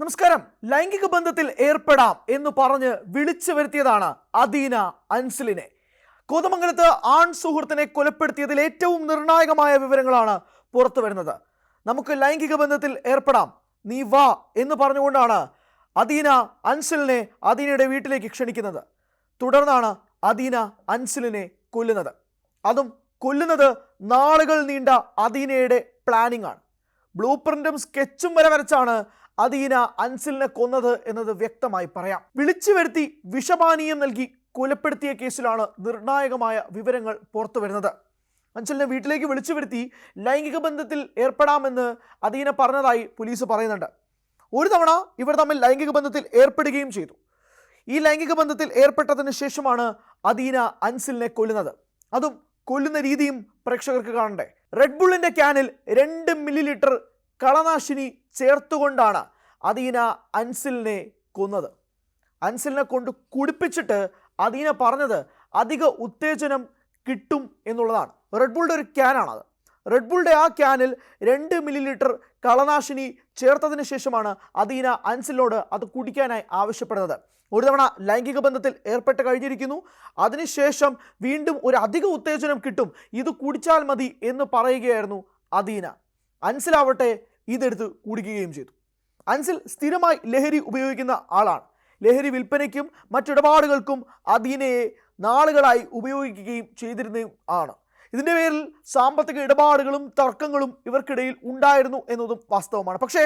നമസ്കാരം. ലൈംഗിക ബന്ധത്തിൽ ഏർപ്പെടാം എന്ന് പറഞ്ഞ് വിളിച്ചു വരുത്തിയതാണ് അദീന അൻസിലിനെ. കോതമംഗലത്ത് ആൺ സുഹൃത്തിനെ കൊലപ്പെടുത്തിയതിൽ ഏറ്റവും നിർണായകമായ വിവരങ്ങളാണ് പുറത്തു വരുന്നത്. നമുക്ക് ലൈംഗിക ബന്ധത്തിൽ ഏർപ്പെടാം, നീ വാ എന്ന് പറഞ്ഞുകൊണ്ടാണ് അദീന അൻസിലിനെ അദീനയുടെ വീട്ടിലേക്ക് ക്ഷണിക്കുന്നത്. തുടർന്നാണ് അദീന അൻസിലിനെ കൊല്ലുന്നത്. അതും കൊല്ലുന്നത് നാളുകൾ നീണ്ട അദീനയുടെ പ്ലാനിംഗ് ആണ്. ബ്ലൂ പ്രിന്റും സ്കെച്ചും വരെ വരച്ചാണ് അദീന അൻസിലിനെ കൊന്നത് എന്നത് വ്യക്തമായി പറയാം. വിളിച്ചു വരുത്തി വിഷപാനീയം നൽകി കൊലപ്പെടുത്തിയ കേസിലാണ് നിർണായകമായ വിവരങ്ങൾ പുറത്തു വരുന്നത്. അൻസിലിനെ വീട്ടിലേക്ക് വിളിച്ചു വരുത്തി ലൈംഗിക ബന്ധത്തിൽ ഏർപ്പെടാമെന്ന് അദീന പറഞ്ഞതായി പോലീസ് പറയുന്നുണ്ട്. ഒരു തവണ ഇവർ തമ്മിൽ ലൈംഗിക ബന്ധത്തിൽ ഏർപ്പെടുകയും ചെയ്തു. ഈ ലൈംഗിക ബന്ധത്തിൽ ഏർപ്പെട്ടതിന് ശേഷമാണ് അദീന അൻസിലിനെ കൊല്ലുന്നത്. അതും കൊല്ലുന്ന രീതിയും പ്രേക്ഷകർക്ക് കാണണ്ടേ. റെഡ് ബുള്ളിന്റെ ക്യാനിൽ 2 മില്ലി കളനാശിനി ചേർത്തുകൊണ്ടാണ് അദീന അൻസിലിനെ കൊന്നത്. അൻസിലിനെ കൊണ്ട് കുടിപ്പിച്ചിട്ട് അദീന പറഞ്ഞത് അധിക ഉത്തേജനം കിട്ടും എന്നുള്ളതാണ്. റെഡ് ബുള്ളിൻ്റെ ഒരു ക്യാനാണത്. റെഡ് ബുള്ളിൻ്റെ ആ ക്യാനിൽ 2 മില്ലി കളനാശിനി ചേർത്തതിന് ശേഷമാണ് അദീന അൻസിലിനോട് അത് കുടിക്കാനായി ആവശ്യപ്പെടുന്നത്. ഒരു തവണ ലൈംഗിക ബന്ധത്തിൽ ഏർപ്പെട്ട് കഴിഞ്ഞിരിക്കുന്നു, അതിനുശേഷം വീണ്ടും ഒരു അധിക ഉത്തേജനം കിട്ടും, ഇത് കുടിച്ചാൽ മതി എന്ന് പറയുകയായിരുന്നു അദീന. അൻസിലാവട്ടെ ഇതെടുത്ത് കുടിക്കുകയും ചെയ്തു. അൻസിൽ സ്ഥിരമായി ലഹരി ഉപയോഗിക്കുന്ന ആളാണ്. ലഹരി വിൽപ്പനയ്ക്കും മറ്റിടപാടുകൾക്കും അദീനയെ നാളുകളായി ഉപയോഗിക്കുകയും ചെയ്തിരുന്നതും ആണ്. ഇതിൻ്റെ പേരിൽ സാമ്പത്തിക ഇടപാടുകളും തർക്കങ്ങളും ഇവർക്കിടയിൽ ഉണ്ടായിരുന്നു എന്നതും വാസ്തവമാണ്. പക്ഷേ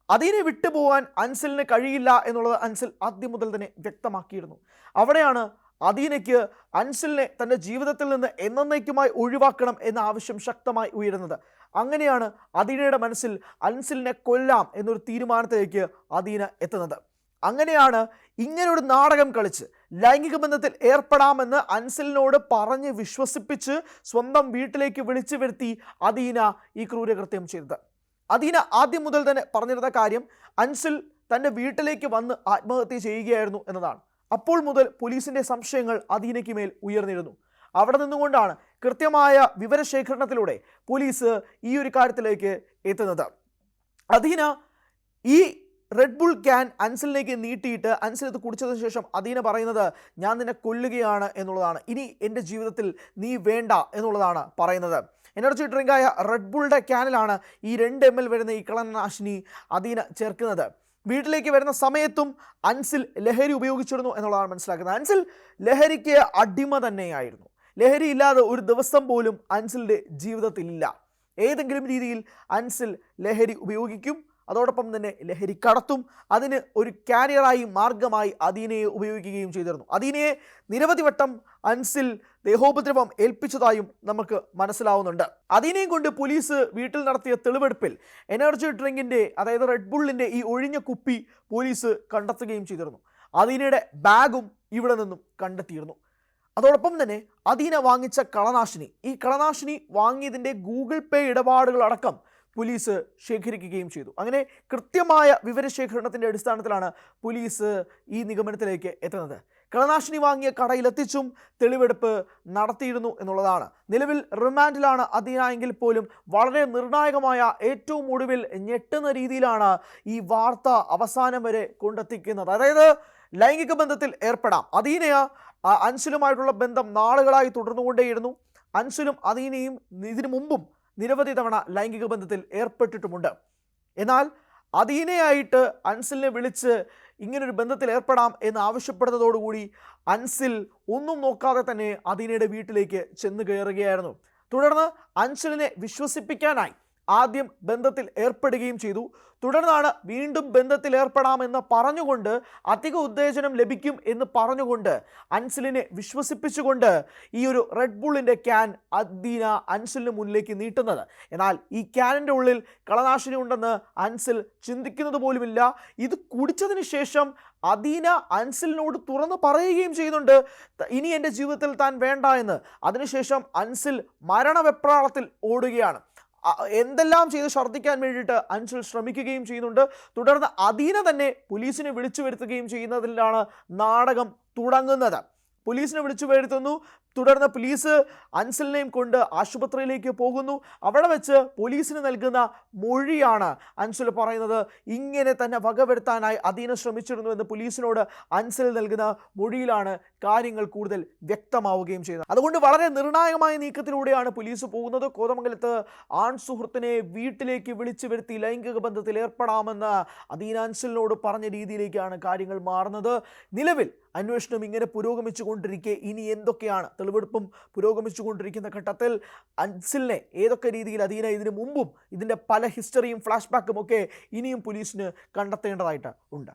അദീനെ വിട്ടുപോകാൻ അൻസിലിന് കഴിയില്ല എന്നുള്ളത് അൻസിൽ ആദ്യം മുതൽ തന്നെ വ്യക്തമാക്കിയിരുന്നു. അവിടെയാണ് അദീനയ്ക്ക് അൻസിലിനെ തൻ്റെ ജീവിതത്തിൽ നിന്ന് എന്നേക്കുമായി ഒഴിവാക്കണം എന്ന ആവശ്യം ശക്തമായി ഉയരുന്നത്. അങ്ങനെയാണ് അദീനയുടെ മനസ്സിൽ അൻസിലിനെ കൊല്ലാം എന്നൊരു തീരുമാനത്തിലേക്ക് അദീന എത്തുന്നത്. അങ്ങനെയാണ് ഇങ്ങനൊരു നാടകം കളിച്ച് ലൈംഗിക ബന്ധത്തിൽ ഏർപ്പെടാമെന്ന് അൻസിലിനോട് പറഞ്ഞ് വിശ്വസിപ്പിച്ച് സ്വന്തം വീട്ടിലേക്ക് വിളിച്ചു വരുത്തി അദീന ഈ ക്രൂരകൃത്യം ചെയ്തത്. അദീന ആദ്യം മുതൽ തന്നെ പറഞ്ഞിരുന്ന കാര്യം അൻസിൽ തൻ്റെ വീട്ടിലേക്ക് വന്ന് ആത്മഹത്യ ചെയ്യുകയായിരുന്നു എന്നതാണ്. അപ്പോൾ മുതൽ പോലീസിൻ്റെ സംശയങ്ങൾ അദീനയ്ക്ക് മേൽ ഉയർന്നിരുന്നു. അവിടെ നിന്നുകൊണ്ടാണ് കൃത്യമായ വിവരശേഖരണത്തിലൂടെ പോലീസ് ഈ ഒരു കാര്യത്തിലേക്ക് എത്തുന്നത്. അദീന ഈ റെഡ് ബുൾ ക്യാൻ അൻസിലിലേക്ക് നീട്ടിയിട്ട് അൻസിൽ ഇത് കുടിച്ചതിന് ശേഷം അദീന പറയുന്നത് ഞാൻ നിന്നെ കൊല്ലുകയാണ് എന്നുള്ളതാണ്, ഇനി എൻ്റെ ജീവിതത്തിൽ നീ വേണ്ട എന്നുള്ളതാണ് പറയുന്നത്. എനർജി ഡ്രിങ്കായ റെഡ് ബുളിൻ്റെ ക്യാനിലാണ് ഈ 2 ml വരുന്ന ഈ കളനാശിനി അദീന ചേർക്കുന്നത്. വീട്ടിലേക്ക് വരുന്ന സമയത്തും അൻസിൽ ലഹരി ഉപയോഗിച്ചിരുന്നു എന്നുള്ളതാണ് മനസ്സിലാക്കുന്നത്. അൻസിൽ ലഹരിക്ക് അടിമ തന്നെയായിരുന്നു. ലഹരി ഇല്ലാതെ ഒരു ദിവസം പോലും അൻസിലിൻ്റെ ജീവിതത്തിലില്ല. ഏതെങ്കിലും രീതിയിൽ അൻസിൽ ലഹരി ഉപയോഗിക്കും, അതോടൊപ്പം തന്നെ ലഹരി കടത്തും. അതിന് ഒരു കാരിയറായി മാർഗമായി അദീനയെ ഉപയോഗിക്കുകയും ചെയ്തിരുന്നു. അദീനയെ നിരവധി വട്ടം അൻസിൽ ദേഹോപദ്രവം ഏൽപ്പിച്ചതായും നമുക്ക് മനസ്സിലാവുന്നുണ്ട്. അദീനയും കൊണ്ട് പോലീസ് വീട്ടിൽ നടത്തിയ തെളിവെടുപ്പിൽ എനർജി ഡ്രിങ്കിൻ്റെ അതായത് റെഡ് ബുള്ളിൻ്റെ ഈ ഒഴിഞ്ഞ കുപ്പി പോലീസ് കണ്ടെത്തുകയും ചെയ്തിരുന്നു. അദീനയുടെ ബാഗും ഇവിടെ നിന്നും കണ്ടെത്തിയിരുന്നു. അതോടൊപ്പം തന്നെ അദീന വാങ്ങിച്ച കളനാശിനി, ഈ കളനാശിനി വാങ്ങിയതിൻ്റെ ഗൂഗിൾ പേ ഇടപാടുകളടക്കം പോലീസ് ശേഖരിക്കുകയും ചെയ്തു. അങ്ങനെ കൃത്യമായ വിവരശേഖരണത്തിൻ്റെ അടിസ്ഥാനത്തിലാണ് പോലീസ് ഈ നിഗമനത്തിലേക്ക് എത്തുന്നത്. കളനാശിനി വാങ്ങിയ കടയിലെത്തിച്ചും തെളിവെടുപ്പ് നടത്തിയിരുന്നു എന്നുള്ളതാണ്. നിലവിൽ റിമാൻഡിലാണ് അദീന എങ്കിൽ പോലും വളരെ നിർണായകമായ ഏറ്റവും ഒടുവിൽ ഞെട്ടുന്ന രീതിയിലാണ് ഈ വാർത്ത അവസാനം വരെ കൊണ്ടെത്തിക്കുന്നത്. അതായത് ലൈംഗിക ബന്ധത്തിൽ ഏർപ്പെടാം. അദീനയ അൻസിലുമായിട്ടുള്ള ബന്ധം നാളുകളായി തുടർന്നുകൊണ്ടേയിരുന്നു. അൻസിലും അദീനയും ഇതിനു മുമ്പും നിരവധി തവണ ലൈംഗിക ബന്ധത്തിൽ ഏർപ്പെട്ടിട്ടുമുണ്ട്. എന്നാൽ അദീനയായിട്ട് അൻസിലിനെ വിളിച്ച് ഇങ്ങനൊരു ബന്ധത്തിൽ ഏർപ്പെടാം എന്ന് ആവശ്യപ്പെടുന്നതോടുകൂടി അൻസിൽ ഒന്നും നോക്കാതെ തന്നെ അദീനയുടെ വീട്ടിലേക്ക് ചെന്ന് കയറുകയായിരുന്നു. തുടർന്ന് അൻസിലിനെ വിശ്വസിപ്പിക്കാനായി ആദ്യം ബന്ധത്തിൽ ഏർപ്പെടുകയും ചെയ്തു. തുടർന്നാണ് വീണ്ടും ബന്ധത്തിൽ ഏർപ്പെടാമെന്ന് പറഞ്ഞുകൊണ്ട് അധിക ഉത്തേജനം ലഭിക്കും എന്ന് പറഞ്ഞുകൊണ്ട് അൻസിലിനെ വിശ്വസിപ്പിച്ചുകൊണ്ട് ഈ ഒരു റെഡ് ബുള്ളിൻ്റെ ക്യാൻ അദീന അൻസിലിന് മുന്നിലേക്ക് നീട്ടുന്നത്. എന്നാൽ ഈ ക്യാനിൻ്റെ ഉള്ളിൽ കളനാശിനി ഉണ്ടെന്ന് അൻസിൽ ചിന്തിക്കുന്നത് പോലുമില്ല. ഇത് കുടിച്ചതിന് ശേഷം അദീന അൻസിലിനോട് തുറന്ന് പറയുകയും ചെയ്യുന്നുണ്ട് ഇനി എൻ്റെ ജീവിതത്തിൽ താൻ വേണ്ട എന്ന്. അതിനുശേഷം അൻസിൽ മരണവെപ്രാളത്തിൽ ഓടുകയാണ്. എന്തെല്ലാം ചെയ്ത് ഛർദ്ദിക്കാൻ വേണ്ടിയിട്ട് അൻസിൽ ശ്രമിക്കുകയും ചെയ്യുന്നുണ്ട്. തുടർന്ന് അദീന തന്നെ പോലീസിനെ വിളിച്ചു വരുത്തുകയും ചെയ്യുന്നതിലാണ് നാടകം തുടങ്ങുന്നത്. പോലീസിനെ വിളിച്ചു വരുത്തുന്നു, തുടർന്ന് പോലീസ് അൻസലിനെയും കൊണ്ട് ആശുപത്രിയിലേക്ക് പോകുന്നു. അവിടെ വെച്ച് പോലീസിന് നൽകുന്ന മൊഴിയാണ് അൻസൽ പറയുന്നത്. ഇങ്ങനെ തന്നെ വകവരുത്താനായി അദീന ശ്രമിച്ചിരുന്നു എന്ന് പോലീസിനോട് അൻസൽ നൽകുന്ന മൊഴിയിലാണ് കാര്യങ്ങൾ കൂടുതൽ വ്യക്തമാവുകയും ചെയ്യുന്നത്. അതുകൊണ്ട് വളരെ നിർണായകമായ നീക്കത്തിലൂടെയാണ് പോലീസ് പോകുന്നത്. കോതമംഗലത്ത് ആൺ സുഹൃത്തിനെ വീട്ടിലേക്ക് വിളിച്ചു വരുത്തി ലൈംഗിക ബന്ധത്തിൽ ഏർപ്പെടാമെന്ന് അദീന അൻസലിനോട് പറഞ്ഞ രീതിയിലേക്കാണ് കാര്യങ്ങൾ മാറുന്നത്. നിലവിൽ അന്വേഷണം ഇങ്ങനെ പുരോഗമിച്ചുകൊണ്ടിരിക്കെ ഇനി എന്തൊക്കെയാണ്, തെളിവെടുപ്പും പുരോഗമിച്ചുകൊണ്ടിരിക്കുന്ന ഘട്ടത്തിൽ അൻസലിനെ ഏതൊക്കെ രീതിയിൽ അദീന ഇതിനു മുമ്പും ഇതിൻ്റെ പല ഹിസ്റ്ററിയും ഫ്ലാഷ് ബാക്കും ഒക്കെ ഇനിയും പോലീസിന് കണ്ടെത്തേണ്ടതായിട്ട് ഉണ്ട്.